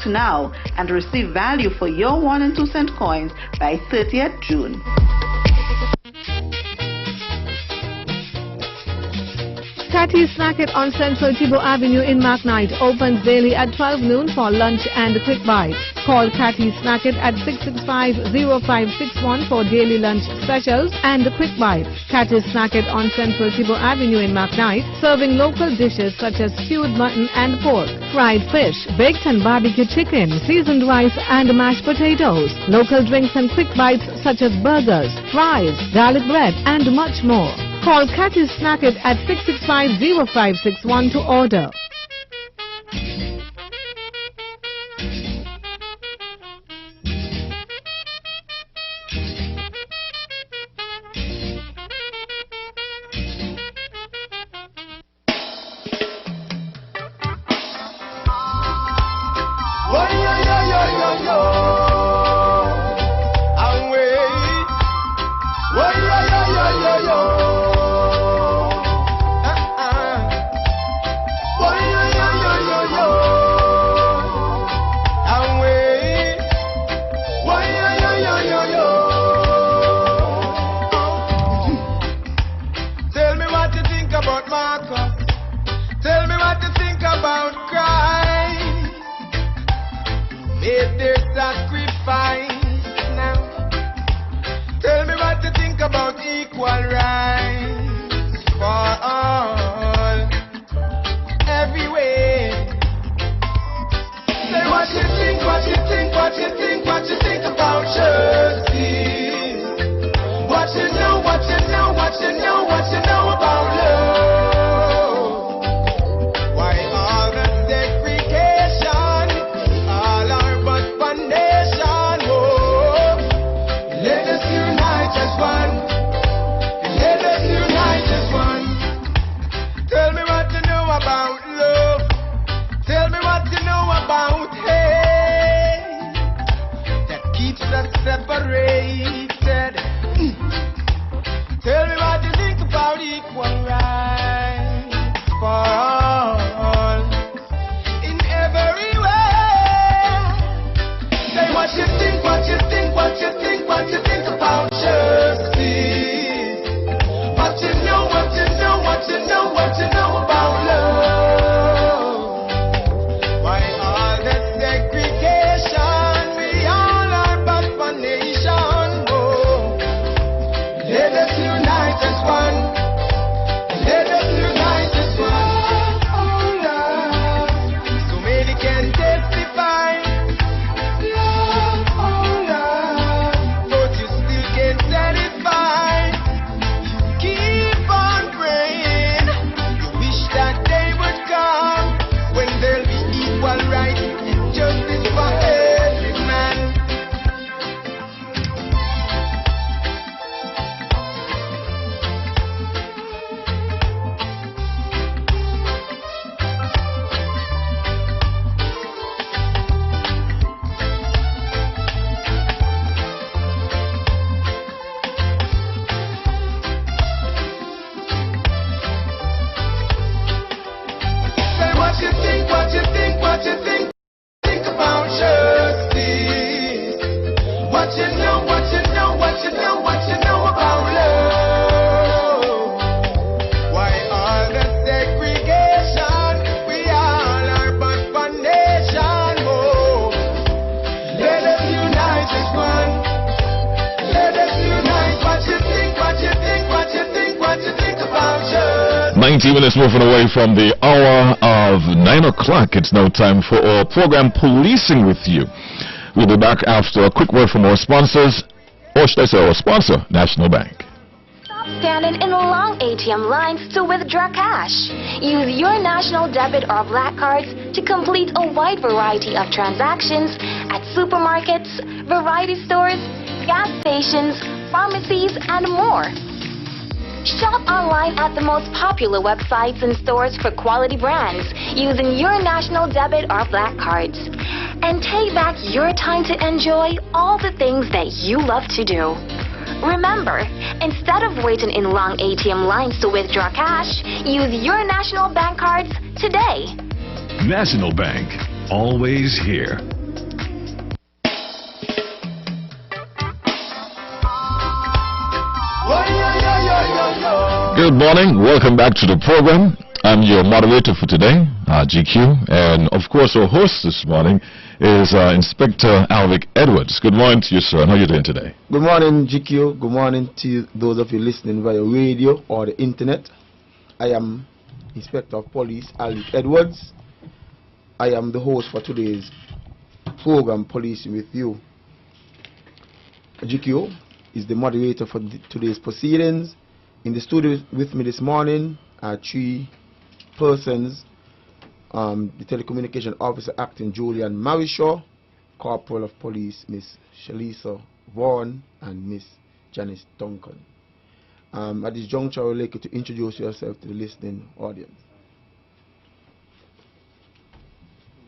Act now and receive value for your 1 and 2 cent coins by 30th June. Cathy's Snacket on Central Thibault Avenue in McKnight opens daily at 12 noon for lunch and quick bites. Call Cathy's Snacket at 665-0561 for daily lunch specials and quick bites. Cathy's Snacket on Central Thibault Avenue in McKnight, serving local dishes such as stewed mutton and pork, fried fish, baked and barbecue chicken, seasoned rice and mashed potatoes, local drinks and quick bites such as burgers, fries, garlic bread and much more. Call Cathy's Snacket at 665-0561 to order. Minutes moving away from the hour of 9 o'clock. It's now time for our program Policing with You. We'll be back after a quick word from our sponsors, or should I say our sponsor, National Bank. Stop standing in long ATM lines to withdraw cash. Use your national debit or black cards to complete a wide variety of transactions at supermarkets, variety stores, gas stations, pharmacies, and more. Shop online at the most popular websites and stores for quality brands using your national debit or black cards. And take back your time to enjoy all the things that you love to do. Remember, instead of waiting in long ATM lines to withdraw cash, use your national bank cards today. National Bank. always here. Good morning. Welcome back to the program. I'm your moderator for today, GQ, and of course our host this morning is Inspector Alvic Edwards. Good morning to you, sir. How are you doing today? Good morning, GQ. Good morning to those of you listening via radio or the internet. I am Inspector of Police Alvic Edwards. I am the host for today's program, Policing with You. GQ is the moderator for today's proceedings. In the studio with me this morning are three persons: the telecommunication officer acting Julian Marishaw, Corporal of Police Miss Shalisa Vaughan, and Miss Janice Duncan. At this juncture, I would like you to introduce yourself to the listening audience.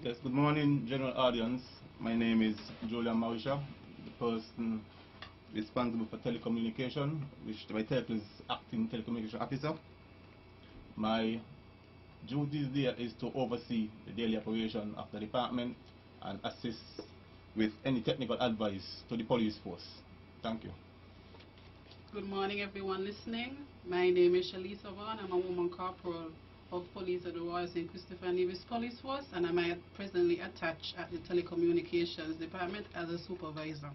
Yes, good morning, general audience. My name is Julian Marishaw, the person responsible for telecommunication, which my title is acting telecommunication officer. My duties there is to oversee the daily operation of the department and assist with any technical advice to the police force. Thank you. Good morning, everyone listening. My name is Shalisa Vaughan. I'm a woman corporal of police at the Royal St. Christopher Nevis Police Force, and I'm presently attached at the telecommunications department as a supervisor.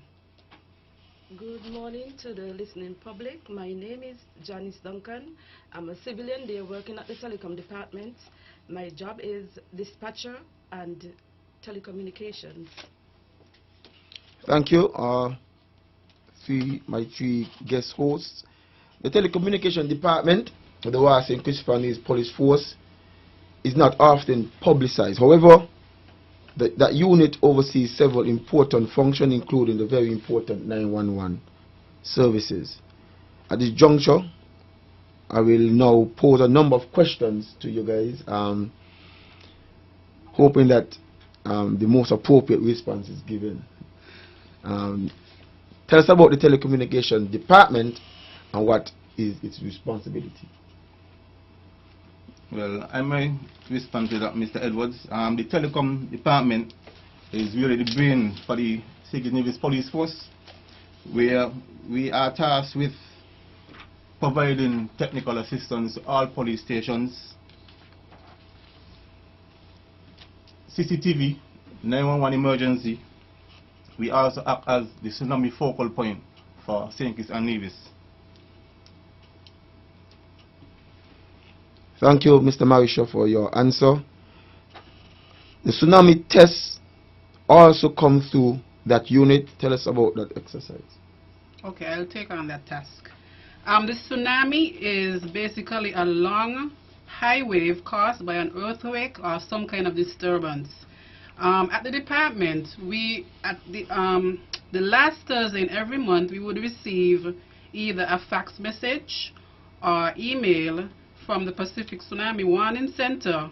Good morning to the listening public. My name is Janice Duncan. I'm a civilian there working at the telecom department. My job is dispatcher and telecommunications. Thank you. My three guest hosts. The telecommunication department of the Royal St. Christopher Nevis Police Force is not often publicized. However, that unit oversees several important functions, including the very important 911 services. At this juncture, I will now pose a number of questions to you guys, hoping that the most appropriate response is given. Tell us about the telecommunication department and what is its responsibility. Well, I may respond to that, Mr. Edwards. The telecom department is really the brain for the St. Nevis Police Force, where we are tasked with providing technical assistance to all police stations, CCTV, 911 emergency. We also act as the tsunami focal point for St. Kitts and Nevis. Thank you, Mr. Marishaw, for your answer. The tsunami tests also come through that unit. Tell us about that exercise. Okay, I'll take on that task. The tsunami is basically a long high wave caused by an earthquake or some kind of disturbance. At the department, the last Thursday in every month, we would receive either a fax message or email from the Pacific Tsunami Warning Center.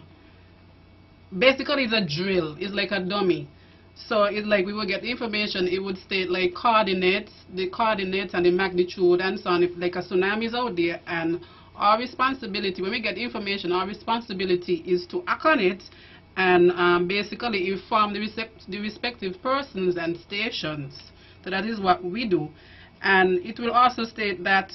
Basically, it's a drill. It's like a dummy. So it's like we will get information. It would state like coordinates, the coordinates and the magnitude and so on. If like a tsunami is out there, and our responsibility when we get information, our responsibility is to act on it and basically inform the respective persons and stations. So that is what we do. And it will also state that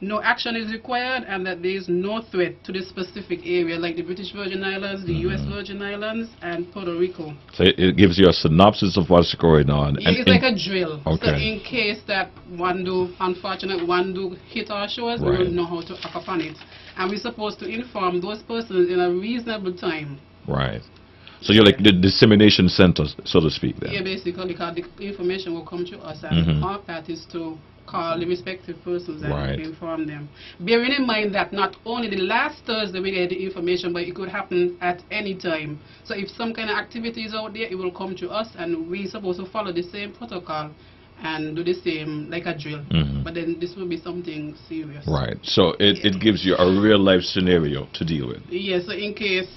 no action is required and that there is no threat to this specific area, like the British Virgin Islands, the U.S. Virgin Islands, and Puerto Rico. So it gives you a synopsis of what's going on. Yeah, it's like a drill. Okay. So in case that unfortunately one do hit our shores, right, we will know how to act upon it. And we're supposed to inform those persons in a reasonable time. Right. So you're like the dissemination center, so to speak, then? Yeah, basically, because the information will come to us, and our part is to call the respective persons and inform them. Bearing in mind that not only the last Thursday we get the information, but it could happen at any time. So if some kind of activity is out there, it will come to us, and we're supposed to follow the same protocol and do the same, like a drill. But then this will be something serious. Right. So it gives you a real life scenario to deal with. Yeah, so in case,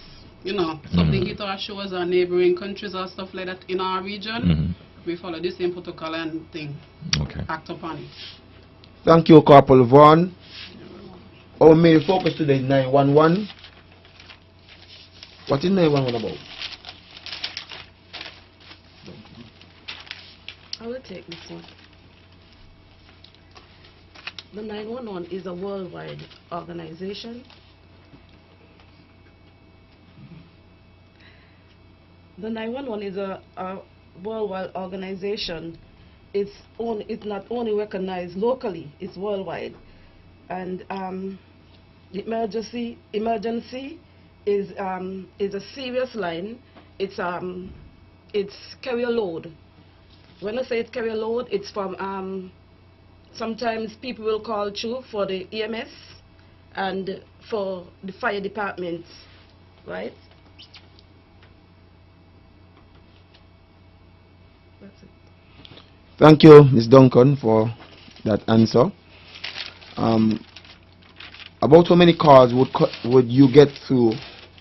you know, something hit our shores or neighboring countries or stuff like that in our region, we follow the same protocol and act upon it. Thank you, Corporal Vaughan. Our main focus today is 911. What is 911 about? I will take this one. The 911 is a worldwide organization. The 911 is a worldwide organization. It's not only recognized locally, it's worldwide. And the emergency is a serious line. It's carrier load. When I say it's carrier load, it's from sometimes people will call through for the EMS and for the fire departments, right? That's it. Thank you, Ms. Duncan, for that answer. About how many calls would you get through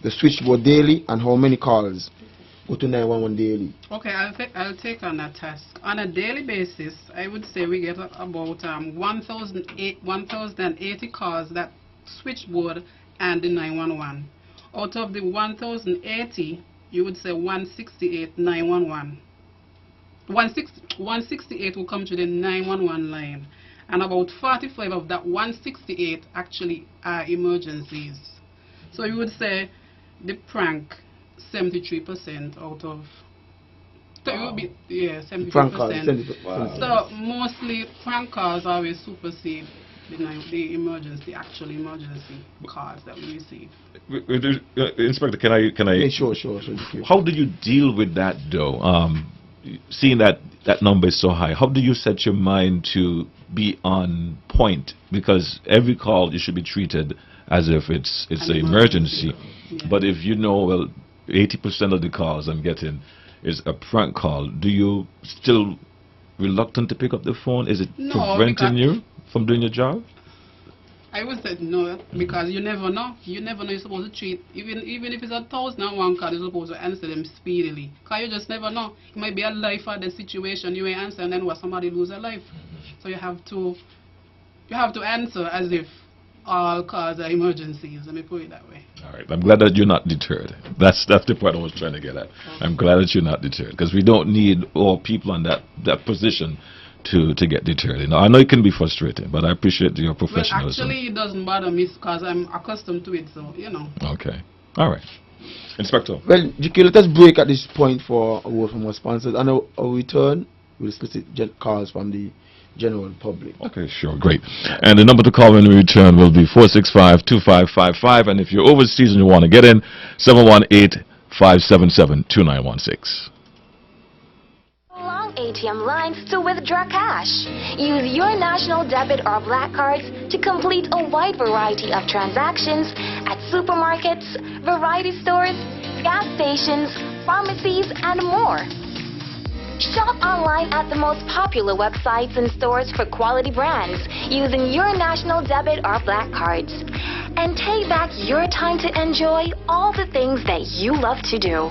the switchboard daily, and how many calls go to 911 daily? Okay, I'll take on that task. On a daily basis, I would say we get about 1,080 calls, that switchboard and the 911. Out of the 1,080, you would say 168 911. 168 will come to the 911 line, and about 45 of that 168 actually are emergencies. So you would say the prank 73% out of. So it would be, yeah, 73%. Prank calls, 70%. Wow. So mostly prank calls always supersede the emergency, actual emergency calls that we receive. Inspector, can I? Yeah, sure. How do you deal with that, though? Seeing that number is so high, how do you set your mind to be on point? Because every call you should be treated as if it's an emergency. Yeah. But if you know, well, 80% of the calls I'm getting is a prank call, do you still reluctant to pick up the phone? Is it preventing you from doing your job? I would say no, because you never know. You never know you're supposed to treat. Even if it's 1,001 call, you're supposed to answer them speedily. Because you just never know. It might be a life or death situation. You may answer and then what, somebody lose their life. So you have to answer as if all calls are emergencies. Let me put it that way. All right. I'm glad that you're not deterred. That's the point I was trying to get at. I'm glad that you're not deterred, because we don't need all people in that position to get deterred. You know, I know it can be frustrating, but I appreciate your professionalism. Well, actually, it doesn't bother me because I'm accustomed to it, so you know. Okay. All right. Inspector. Well, GK, let us break at this point for a word from our sponsors, and our return we'll solicit calls from the general public. Okay, sure, great. And the number to call when we return will be 465-2555, and if you're overseas and you want to get in, 718-577-2916. Long ATM lines to withdraw cash. Use your national debit or black cards to complete a wide variety of transactions at supermarkets, variety stores, gas stations, pharmacies, and more. Shop online at the most popular websites and stores for quality brands using your national debit or black cards. And take back your time to enjoy all the things that you love to do.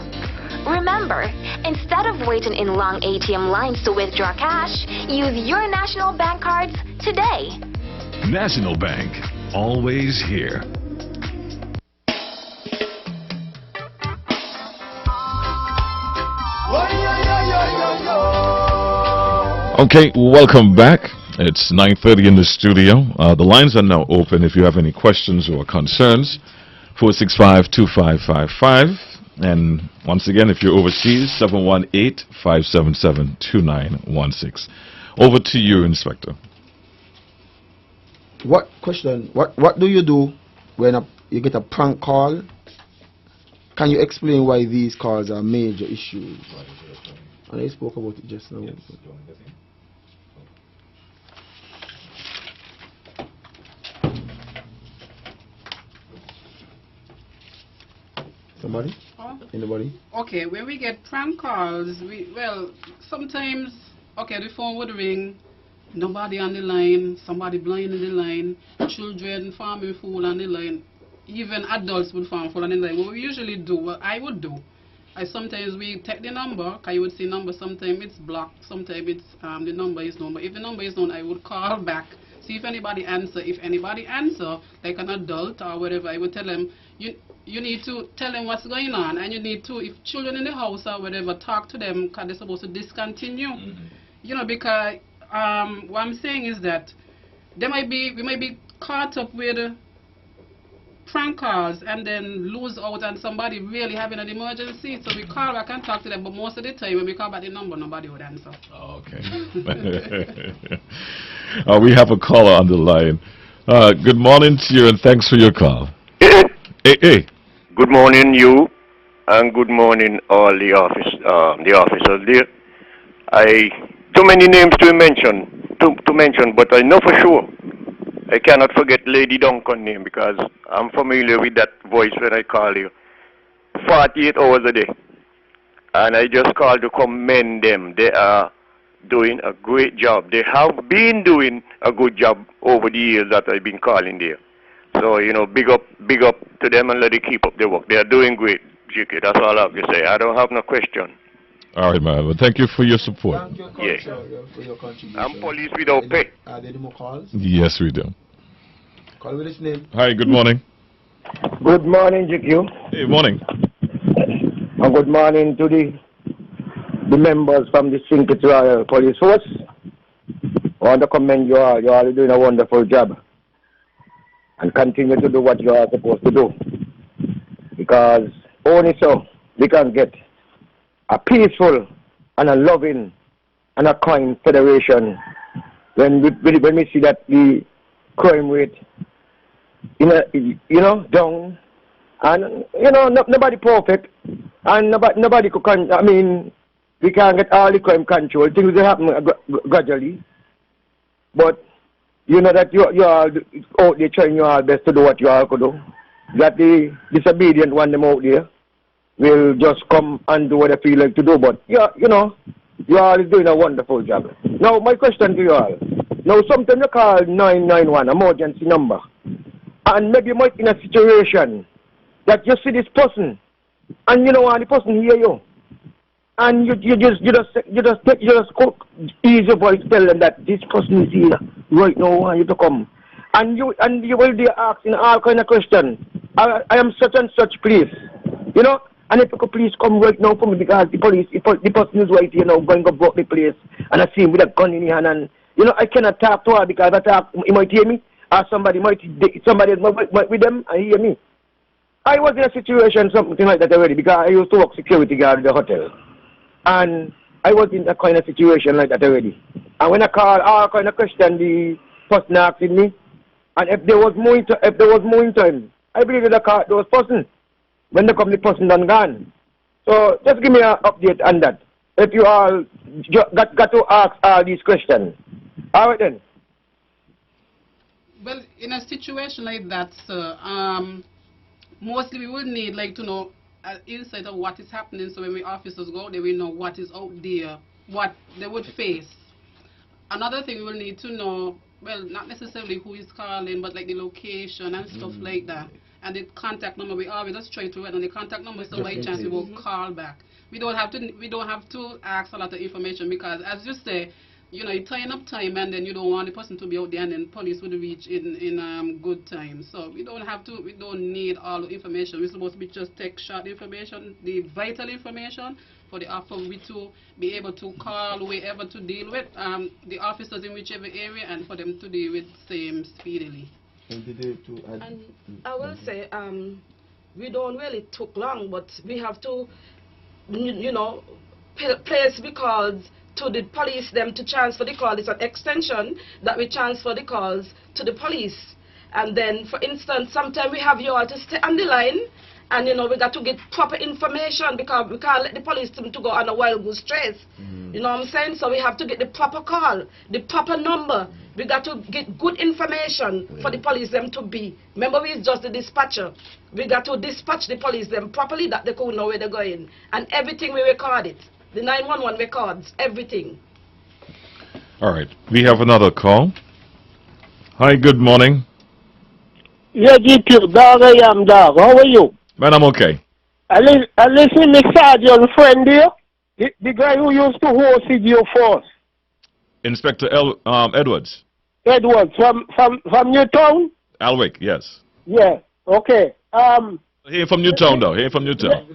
Remember, instead of waiting in long ATM lines to withdraw cash, use your national bank cards today. National Bank, always here. Okay, welcome back. It's 9:30 in the studio. The lines are now open if you have any questions or concerns. 465-2555. And once again, if you're overseas, 718-577-2916. Over to you, Inspector. What do you do when you get a prank call? Can you explain why these calls are major issues? And I spoke about it just now. Yes. Somebody? Anybody? Okay, when we get prank calls, sometimes, the phone would ring, nobody on the line, somebody blind in the line, children farming food on the line, even adults would farm food on the line. What we usually do, what I would do, sometimes we take the number, because you would see number, sometimes it's blocked, sometimes it's the number is known. But if the number is known, I would call back, see if anybody answer. If anybody answer, like an adult or whatever, I would tell them, you need to tell them what's going on, and you need to, if children in the house or whatever, talk to them because they're supposed to discontinue. You know, because what I'm saying is that we might be caught up with prank calls and then lose out on somebody really having an emergency. So we call back and talk to them, but most of the time when we call back the number, nobody would answer. Okay. We have a caller on the line. Good morning to you and thanks for your call. Hey. Good morning, you, and good morning, all the officers there. Too many names to mention, but I know for sure I cannot forget Lady Duncan's name because I'm familiar with that voice when I call you 48 hours a day. And I just called to commend them. They are doing a great job. They have been doing a good job over the years that I've been calling there. So, you know, big up to them and let them keep up their work. They are doing great, GK. That's all I have to say. I don't have no question. All right, man. Well, thank you for your support. Thank you, for your contribution. I'm police without pay. Are there any more calls? Yes, we do. Call with his name. Hi, good morning. Good morning, GQ. Hey, morning. And good morning to the members from the Cinque Royal Police Force. I want to commend you all. You all are doing a wonderful job. And continue to do what you are supposed to do. Because only so we can get a peaceful and a loving and a kind federation when we see that the crime rate down, and nobody perfect, and nobody could we can't get all the crime control. Things will happen gradually, but you know that you are out there trying your best to do what you all could do. That the disobedient one them out there will just come and do what they feel like to do. But you all is doing a wonderful job. Now my question to you all. Now sometimes you call 991 emergency number, and maybe you might in a situation that you see this person, and and the person hear you, and you just ease your voice, tell them that this person is here right now, I want you to come, and you will be asking all kind of questions. I am such and such place, and if you could please come right now for me because the person is right here now going to block the place, and I see him with a gun in his hand, and I cannot talk to her because I talk, he might hear me, or somebody might with them and hear me. I was in a situation, something like that already, because I used to work security guard at the hotel. And I was in a kind of situation like that already. And when I called all kind of question, the person asking me, and if there was more in time, I believe that I called those person. When they come, the person done gone. So just give me an update on that. If you all got to ask all these questions. All right then. Well, in a situation like that, sir, mostly we would need to know an insight of what is happening, so when we officers go there, we know what is out there, what they would face. Another thing we will need to know, well, not necessarily who is calling, but like the location and stuff like that. And the contact number, we always just try to write on the contact number so by chance we will call back. We don't have to ask a lot of information because, as you say, you're tying up time and then you don't want the person to be out there and then police will reach in good time. So we don't need all the information. We're supposed to just take short information, the vital information for the officer to be able to call wherever to deal with the officers in whichever area and for them to deal with same speedily. And I will say, we don't really took long, but we have to, place because to the police them to transfer the call. It's an extension that we transfer the calls to the police. And then, for instance, sometimes we have you all to stay on the line, and we got to get proper information because we can't let the police team to go on a wild goose chase. You know what I'm saying? So we have to get the proper call, the proper number. We got to get good information for the police them to be. Remember, we just the dispatcher. We got to dispatch the police them properly that they could know where they're going. And everything we record it. The 911 records, everything. All right. We have another call. Hi, good morning. Yeah, GQ, dog, I am dog. How are you? Man, I'm okay. I listen to Sergeant friend here. The guy who used to host you first. Inspector Edwards. Edwards, from Newtown? Alwick, yes. Yeah, okay. He ain't from Newtown, though. He ain't from Newtown.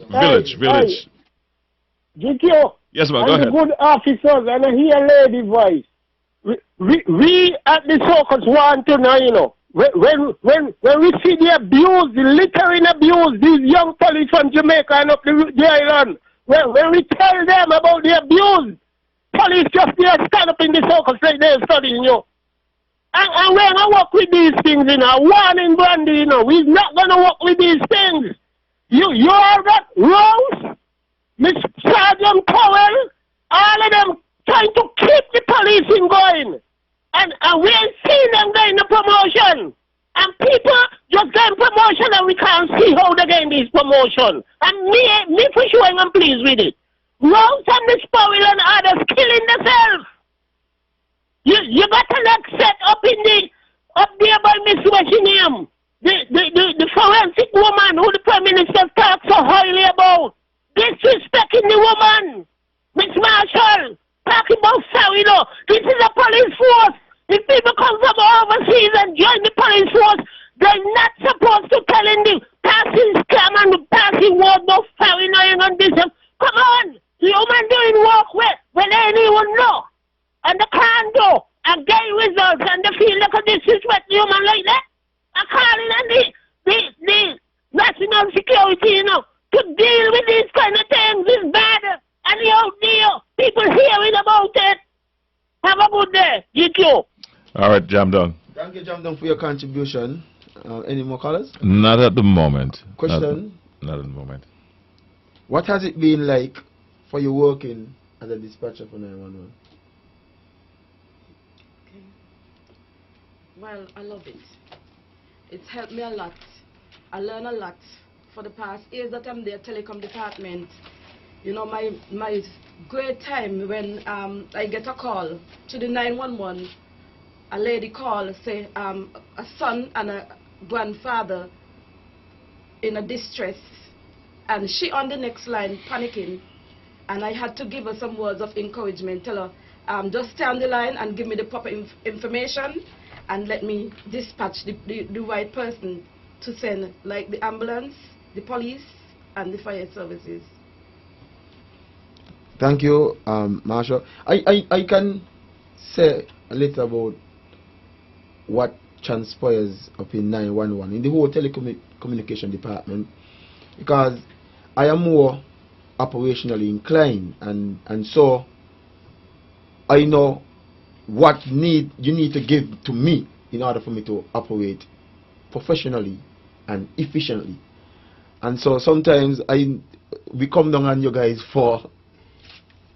Village. GQ, Yes, man, and go the ahead. good officers, and I hear lady voice. We at the circus want to know, you know, when we see the abuse, the littering abuse, these young police from Jamaica and up the island, when we tell them about the abuse, police just there stand up in the circus like they're studying you. And when I work with these things, you know, warning Brandy, you know, we're not going to work with these things. You all got Rose, Miss Sergeant Powell, all of them trying to keep the policing going. And we ain't seen them getting the promotion. And people just getting promotion and we can't see how they're getting this promotion. And me for sure I'm pleased with it. Rose and Miss Powell and others killing themselves. You got to like set up there by Miss Washington, the forensic woman who the Prime Minister talks so highly about. Disrespecting the woman. Miss Marshall, talking about sorry, no. This is a police force. If people come from overseas and join the police force, they're not supposed to tell in the passing scam and the passing word no sorry, no, and this. Come on. The woman doing work when anyone know. And the can't do and get results and they feel like a disrespect the human like that. I call it the national security, you know, to deal with these kind of things is bad. And the out there, people hearing about it. Have a good day. GQ. All right, Jam Dong. Thank you, Jam Dong, for your contribution. Any more callers? Not at the moment. Question? Not at the moment. What has it been like for you working as a dispatcher for 911? Well, I love it. It's helped me a lot. I learn a lot. For the past years that I'm there, telecom department, you know, my great time when I get a call to the 911, a lady call, say a son and a grandfather in a distress, and she on the next line panicking, and I had to give her some words of encouragement, tell her, just stay on the line and give me the proper information, and let me dispatch the right person to send, like the ambulance, the police, and the fire services. Thank you, Marshall. I can say a little about what transpires up in 911 in the whole telecommunication department, because I am more operationally inclined, and so I know what you need to give to me in order for me to operate professionally and efficiently. And so sometimes we come down on you guys for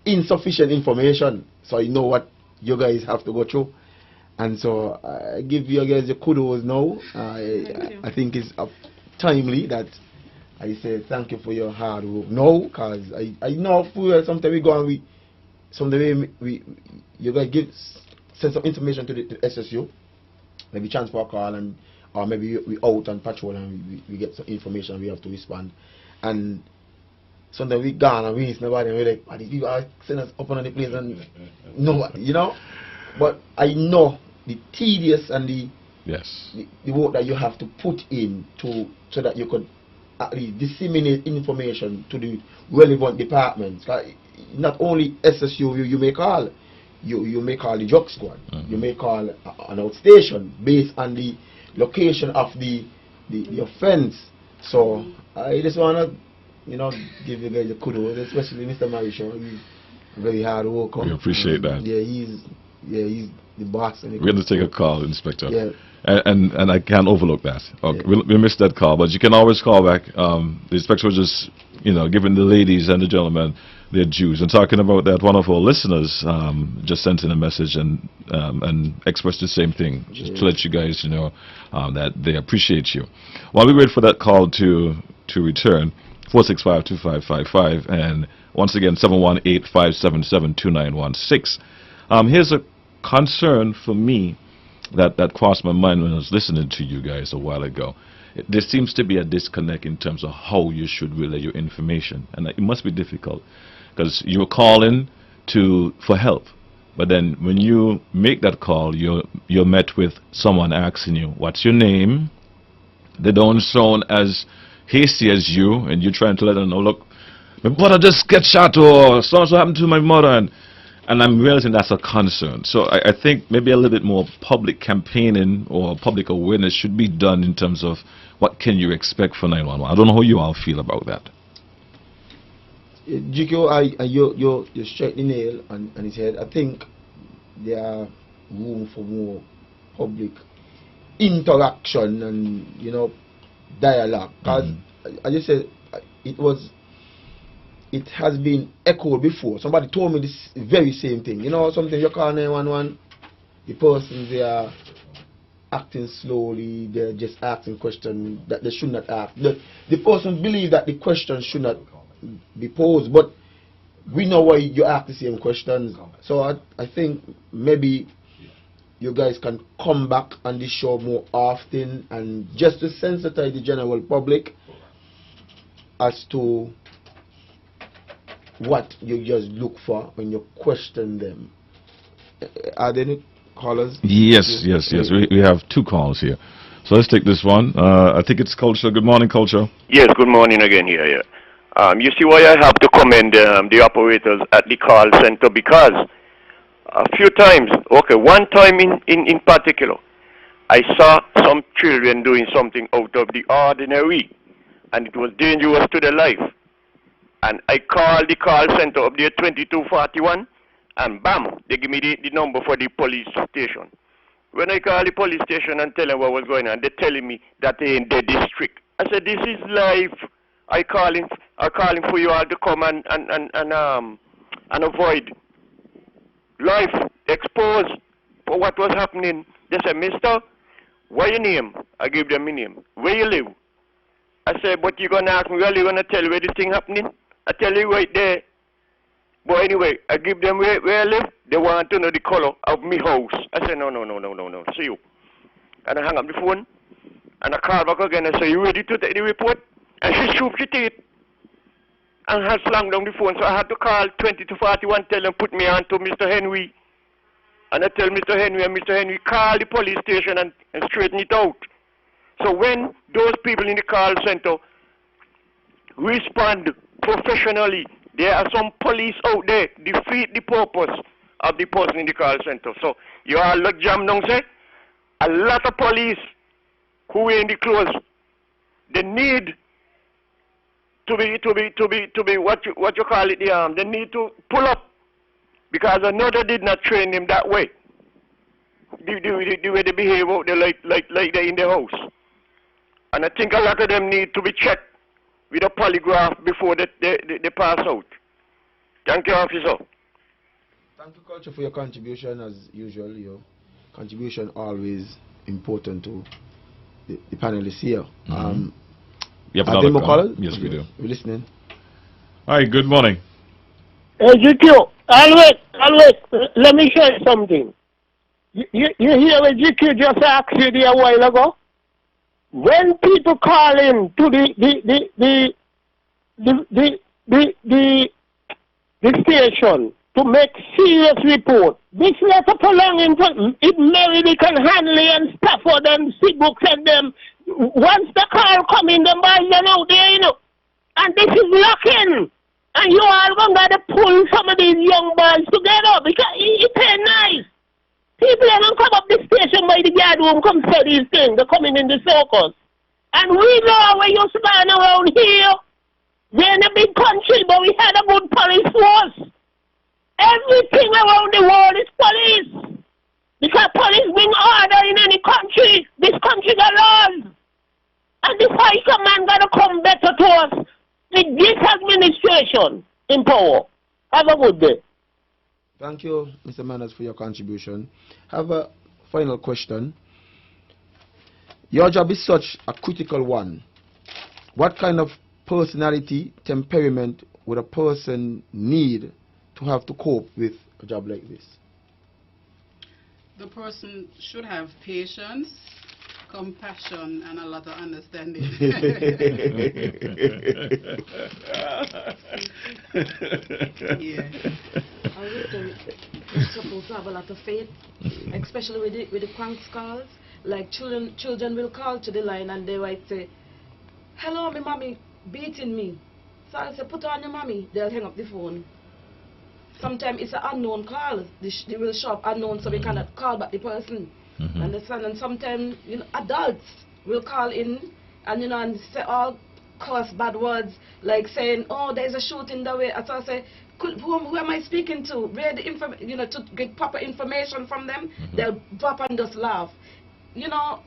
insufficient information, so I know what you guys have to go through. And so I give you guys the kudos now. I think it's timely that I say thank you for your hard work now, because I know sometimes we go and you guys send some information to the SSU, maybe transfer a call, and or maybe we out and patrol and we get some information, we have to respond. And sometimes we gone and we miss nobody and we're like, these people are sending us up on the place and nobody, you know. But I know the tedious and the work that you have to put in so that you could at least disseminate information to the relevant departments. Not only SSU you may call, you may call the drug squad, you may call an outstation based on the location of the offense. So I just wanna give you guys a kudos, especially Mr. Marisha. He's very hard worker. We appreciate that. Yeah, he's the boss. We're going to take a call, Inspector. Yeah. And I can't overlook that. Okay, yeah. We missed that call, but you can always call back. The inspector was just, giving the ladies and the gentlemen their dues. And talking about that, one of our listeners just sent in a message and expressed the same thing, just to let you guys know that they appreciate you. While we wait for that call to return, 465-2555, and once again 718-577-2916. Here's a concern for me that crossed my mind when I was listening to you guys a while ago. There seems to be a disconnect in terms of how you should relay your information, and it must be difficult because you're calling for help, but then when you make that call, you're met with someone asking you, what's your name? They don't sound as hasty as you, and you're trying to let them know, look, my brother just get shot or so happened to my mother, and I'm realizing that's a concern. So I think maybe a little bit more public campaigning or public awareness should be done in terms of what can you expect for 911. I don't know how you all feel about that. GQ, you strike the nail on his head. I think there are room for more public interaction and dialogue. Because as you said, it has been echoed before. Somebody told me this very same thing. Something you call 911, the persons they are acting slowly, they're just asking questions that they should not ask. The person believes that the question should not be posed, but we know why you ask the same questions. So I think maybe you guys can come back on the show more often and just to sensitize the general public as to what you just look for when you question them. Are there any callers? Yes. We have 2 calls here. So let's take this one. I think it's Culture. Good morning, Culture. Yes, good morning again here. Yeah. You see why I have to commend the operators at the call center, because a few times, okay, one time in particular, I saw some children doing something out of the ordinary, and it was dangerous to their life. And I called the call center up there, 2241, and bam, they give me the number for the police station. When I call the police station and tell them what was going on, they're telling me that they in their district. I said, this is life. I calling for you all to come and avoid life exposed for what was happening. They said, mister, what your name? I give them my name. Where you live? I said, but you're going to ask me, well, you're going to tell where this thing happening? I tell you right there. But anyway, I give them where I live. They want to know the color of me house. I said, no. See you. And I hang up the phone. And I call back again and say, you ready to take the report? And she shook her teeth and had slammed down the phone. So I had to call 2241, tell them put me on to Mr. Henry. And I tell Mr. Henry, and Mr. Henry call the police station and straighten it out. So when those people in the call center respond professionally, there are some police out there defeat the purpose of the person in the call center. So you all look jam down say, a lot of police who are in the clothes, they need to be what you call it, they need to pull up, because another did not train them that way. The way they behave out there like they're in the house. And I think a lot of them need to be checked with a polygraph before they pass out. Thank you, officer. Thank you, Culture, for your contribution. As usual, your contribution always important to the panelists here. You have another call? Yes, we do. We're listening. All right, good morning. GQ, always, let me show you something. You hear what GQ just asked you there a while ago? When people call in to the station to make serious report, this letter prolonging it Merrill can Hanley and Stafford and Seabrook and them. Once the call come in, the boys are out there, and this is locking. And you all going to pull some of these young boys together because it ain't nice. People are going to come up the station by the guard room, come say these things. They're coming in the circus. And we know when you stand around here, we're in a big country, but we had a good police force. Everything around the world is police. Because police bring order in any country. This country got laws. And this high command got to come better to us with this administration in power. Have a good day. Thank you, Mr. Manners, for your contribution. Have a final question. Your job is such a critical one. What kind of personality, temperament would a person need to have to cope with a job like this? The person should have patience, compassion, and a lot of understanding. Yeah. I would say you're supposed to have a lot of faith, especially with the crank calls. Like children will call to the line and they might say, hello, my mommy beating me. So I'll say, put on your mommy. They'll hang up the phone. Sometimes it's an unknown call. They will show up unknown, so we cannot call back the person. Understand? And sometimes, you know, adults will call in and, you know, and say all curse bad words, like saying, oh, there's a shooting that way. So I say, who am I speaking to? Where the you know, to get proper information from them, they'll drop and just laugh. You know,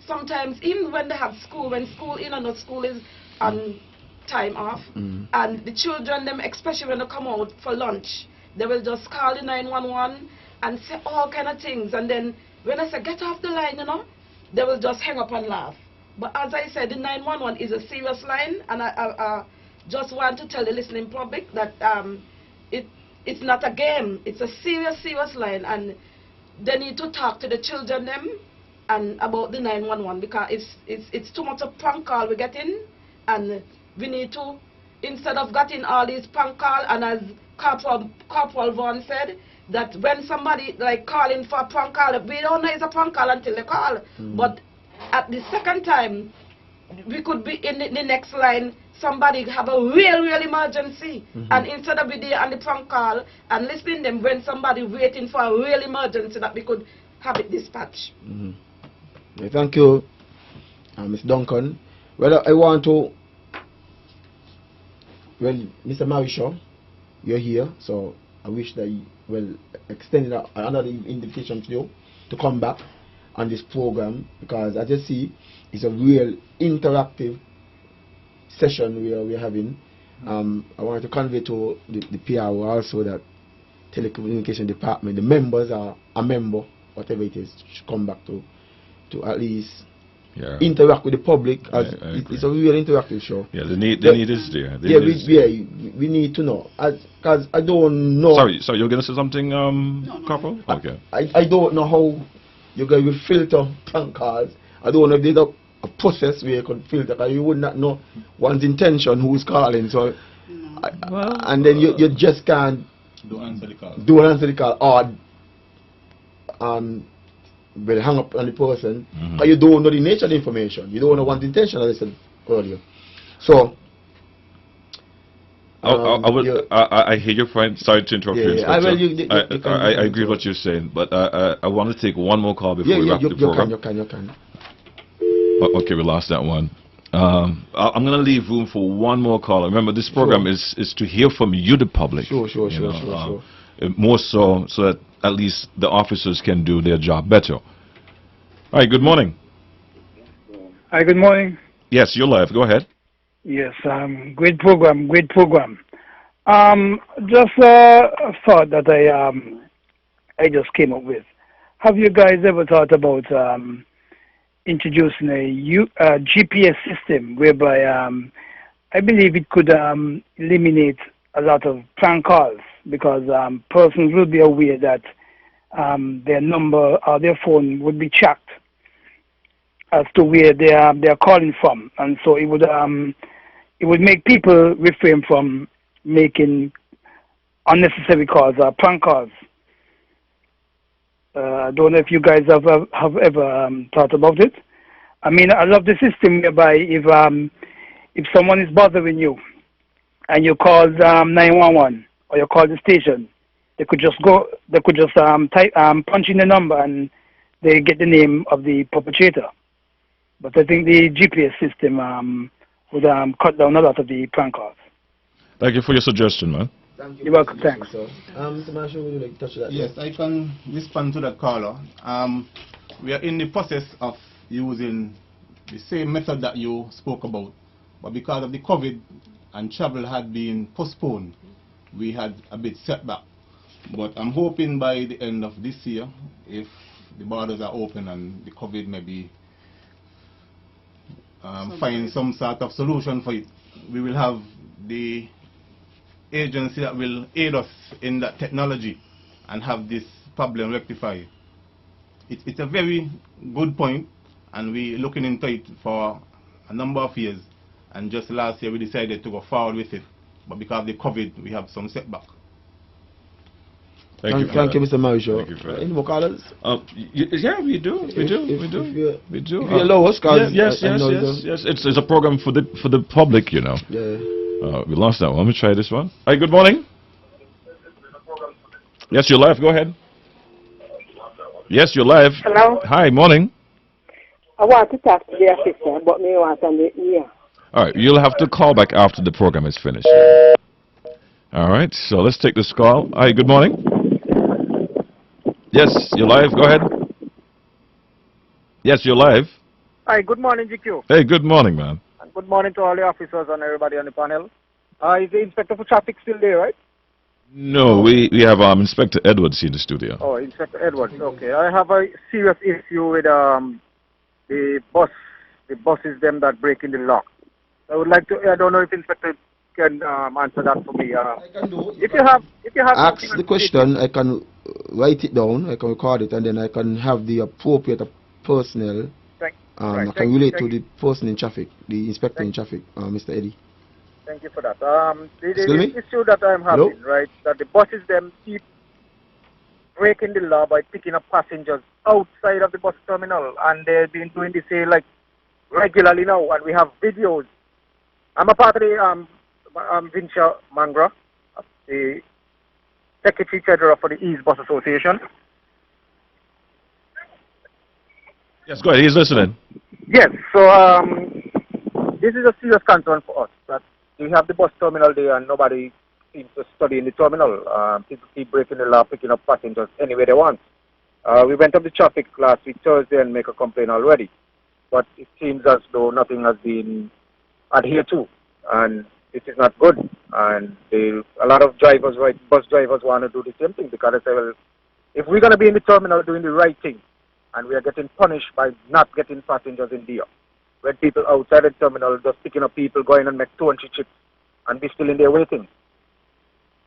sometimes even when they have school, when school in and not school is on time off, and the children, them especially when they come out for lunch, they will just call the 911 and say all kind of things, and then when I say get off the line, you know, they will just hang up and laugh. But as I said, the 911 is a serious line, and I just want to tell the listening public that it's not a game. It's a serious line, and they need to talk to the children them and about the 911, because it's too much of prank call we're getting, and we need to, instead of getting all these prank call, and as Corporal Vaughan said, that when somebody like calling for a prank call, we don't know it's a prank call until they call. But at the second time, we could be in the next line, somebody have a real emergency, and instead of be there on the prank call and listening them when somebody waiting for a real emergency, that we could have it dispatched. Yeah, thank you, Ms. Duncan. Well, I want to, well, Mr. Marisha, you're here, so I wish that you will extend another invitation to you to come back on this program, because as you see, it's a real interactive session we're having. I want to convey to the PRO also that telecommunication department, the members are a member, whatever it is, should come back to at least interact with the public, as it's a real interactive show. Yeah, the need is there. We need to know, because I don't know. Sorry, you're going to say something, Corporal? Okay. I don't know how you're going to filter prank calls. I don't know if there's a process where you can filter, because you would not know one's intention, who's calling. So, and then you just can't don't answer the call. Don't answer the call, or will hang up on the person, because you don't know the nature of the information. You don't know one's intention, as I said earlier. So, I hear your point. Sorry to interrupt you, Inspector. I agree with what you're saying, but I want to take one more call before we wrap the program. You can. Okay, we lost that one. I'm going to leave room for one more call. Remember, this program is to hear from you, the public. Sure. More so that at least the officers can do their job better. All right, good morning. Hi, good morning. Yes, you're live. Go ahead. Yes, great program. Just a thought that I just came up with. Have you guys ever thought about introducing a GPS system whereby I believe it could eliminate a lot of prank calls, because persons will be aware that their number or their phone would be tracked as to where they are calling from, and so it would make people refrain from making unnecessary calls or prank calls. I don't know if you guys have ever thought about it. I mean, I love the system whereby if someone is bothering you and you call 911 or you call the station, they could just type punch in the number and they get the name of the perpetrator. But I think the GPS system would cut down a lot of the prank calls. Thank you for your suggestion, man. Thank You're welcome. Thanks. Mr. Marshall, would you like to touch that? Yes, I can respond to that caller. We are in the process of using the same method that you spoke about, but because of the COVID and travel had been postponed, we had a bit setback. But I'm hoping by the end of this year, if the borders are open and the COVID maybe find some sort of solution for it, we will have the agency that will aid us in that technology and have this problem rectified. It's a very good point, and we're looking into it for a number of years, and just last year we decided to go forward with it, but because of the COVID we have some setback. Thank you, Mr. Marisha. Any more callers? Yeah, we do. We do. If you allow us, yes. It's a program for the public, you know. Yeah. We lost that one. Let me try this one. Hi, good morning. Yes, you're live. Go ahead. Yes, you're live. Hello? Hi, morning. I want to talk to the assistant, but me want to meet you. All right, you'll have to call back after the program is finished. All right, so let's take this call. Hi, good morning. Yes, you're live. Go ahead. Yes, you're live. Hi, good morning, GQ. Hey, good morning, man. And good morning to all the officers and everybody on the panel. Is the Inspector for Traffic still there, right? No, we have Inspector Edwards here in the studio. Oh, Inspector Edwards. Okay. I have a serious issue with the buses them that break in the law. I would like to. I don't know if Inspector can answer that for me. If you have ask the question, I can write it down, I can record it, and then I can have the appropriate personnel. I can relate to the person in traffic, the inspector in traffic, Mr. Eddie. Thank you for that. The issue that I'm having, right, that the buses them keep breaking the law by picking up passengers outside of the bus terminal, and they've been doing this like regularly now, and we have videos. I'm a part of the Vincia Mangra, the Secretary Treasurer for the East Bus Association. Yes, go ahead. He's listening. Yes, so this is a serious concern for us, that we have the bus terminal there and nobody seems to study in the terminal. People keep breaking the law, picking up passengers anywhere they want. We went up the traffic last week, Thursday, and make a complaint already. But it seems as though nothing has been adhered to, and this is not good. And a lot of drivers, right, bus drivers want to do the same thing, because they say, well, if we're going to be in the terminal doing the right thing, and we are getting punished by not getting passengers in there, when people outside the terminal just picking up people, going and make 200 trips, and be still in there waiting.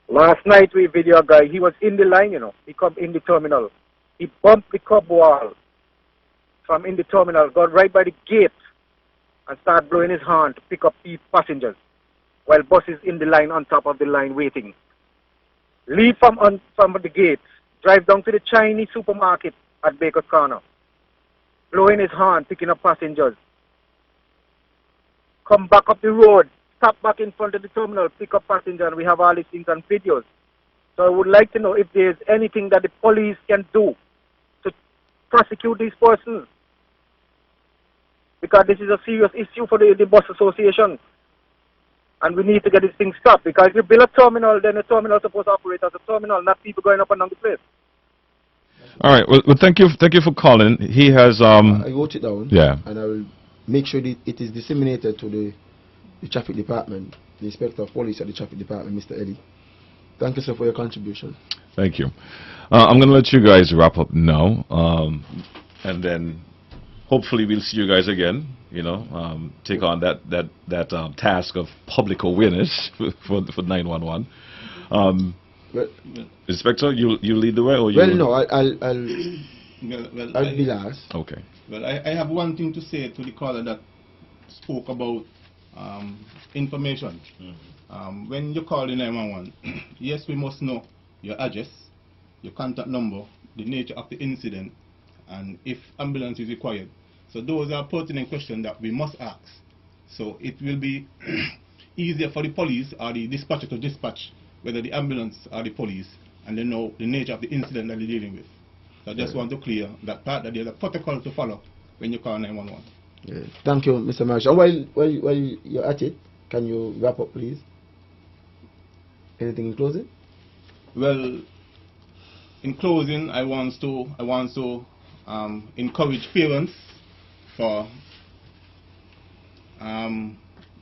Last night we video a guy, he was in the line, you know, he come in the terminal, he bumped the curb wall from in the terminal, got right by the gate, and started blowing his horn to pick up passengers, while buses in the line on top of the line waiting. Leave from the gate, drive down to the Chinese supermarket at Baker's Corner, blowing his horn, picking up passengers. Come back up the road, stop back in front of the terminal, pick up passengers, and we have all these things on videos. So I would like to know if there's anything that the police can do to prosecute these persons, because this is a serious issue for the bus association, and we need to get this thing stopped. Because if you build a terminal, then the terminal is supposed to operate as a terminal, not people going up and down the place. All right. Well, thank you for calling. He has I wrote it down. Yeah. And I will make sure that it is disseminated to the traffic department, the inspector of police at the traffic department, Mr. Eddie. Thank you, sir, for your contribution. Thank you. I'm going to let you guys wrap up now, and then hopefully we'll see you guys again. You know, take on that task of public awareness for 911. Well, Inspector, you lead the way, or you? Well, no, I'll be last. Okay. Well, I have one thing to say to the caller that spoke about information. When you call the 911, yes, we must know your address, your contact number, the nature of the incident, and if ambulance is required. So those are pertinent questions that we must ask. So it will be easier for the police or the dispatcher to dispatch whether the ambulance or the police, and they know the nature of the incident that they're dealing with. So I just want to clear that part, that there's a protocol to follow when you call 911. Yeah. Thank you, Mr. Marshall. While you're at it, can you wrap up, please? Anything in closing? Well, in closing, I want to encourage parents for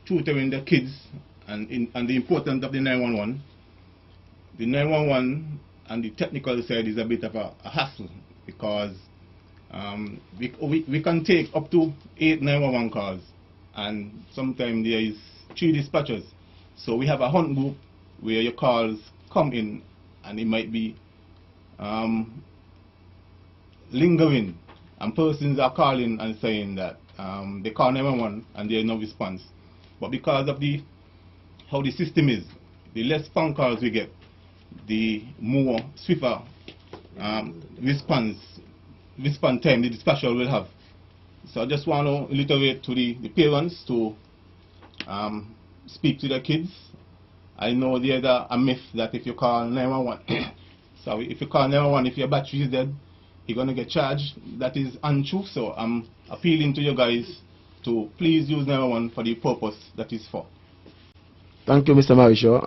tutoring their kids and the importance of the 911. The 911 and the technical side is a bit of a hassle, because we can take up to 8 911 calls, and sometimes there is 3 dispatchers. So we have a hunt group where your calls come in, and it might be lingering, and persons are calling and saying that they call 911 and there is no response. But because of how the system is, the less phone calls we get, the more swifter response time the dispatcher will have. So I just want to reiterate to the parents to speak to their kids. I know there's a myth that if you call 911, sorry, if you call 911, if your battery is dead, you're going to get charged. That is untrue. So I'm appealing to you guys to please use 911 for the purpose that is for. Thank you, Mr. Marisha.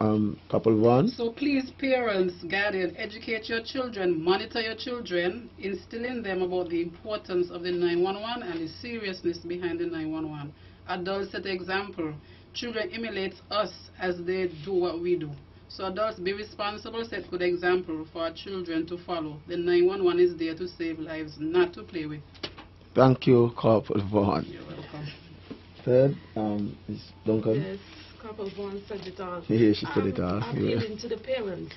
Couple one. So please, parents, guardians, educate your children, monitor your children, instill in them about the importance of the 911 and the seriousness behind the 911. Adults set the example. Children emulate us as they do what we do. So adults, be responsible, set good example for our children to follow. The 911 is there to save lives, not to play with. Thank you, Corporal Vaughn. You're welcome. Third, Ms. Duncan. Yes, Corporal Vaughn said it all. Yeah, she said it all. Appealing to the parents.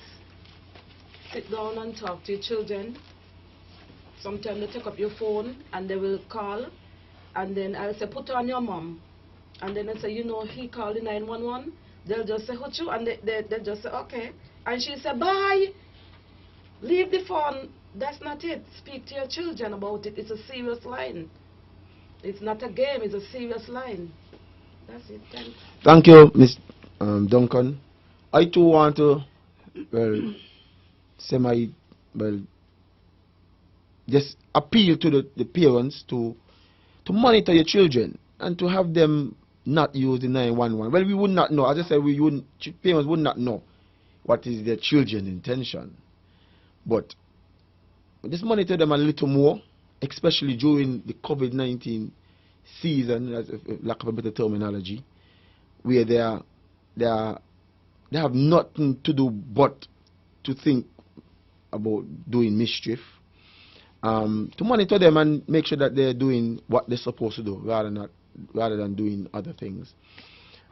Sit down and talk to your children. Sometimes they take up your phone and they will call. And then I'll say, put on your mom. And then I say, you know, he called the 911. They'll just say, "Huchu," and they'll just say, okay. And she say, bye. Leave the phone. That's not it. Speak to your children about it. It's a serious line. It's not a game. It's a serious line. That's it. Thanks. Thank you, Ms. Duncan. I too want to, just appeal to the parents to monitor your children and to have them not use the 911. Well, we would not know. As I said, parents would not know what is their children's intention. But just monitor them a little more, especially during the COVID-19 season, as lack of a better terminology, where they have nothing to do but to think about doing mischief. To monitor them and make sure that they're doing what they're supposed to do rather than doing other things.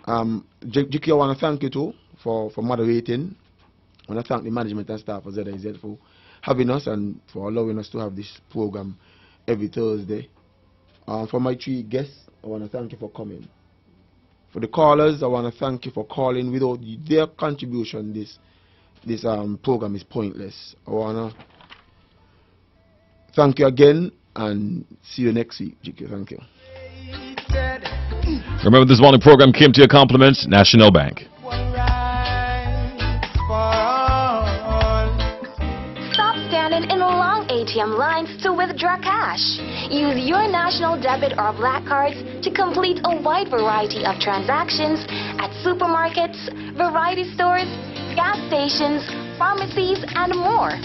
Jiki, I want to thank you too for moderating. I want to thank the management and staff of ZIZ for having us and for allowing us to have this program every Thursday. For my three guests, I want to thank you for coming. For the callers, I want to thank you for calling. Without their contribution, this program is pointless. I want to thank you again and see you next week. Jiki, thank you. Remember, this morning program came to your compliments, National Bank. Stop standing in long ATM lines to withdraw cash. Use your national debit or black cards to complete a wide variety of transactions at supermarkets, variety stores, gas stations, pharmacies, and more.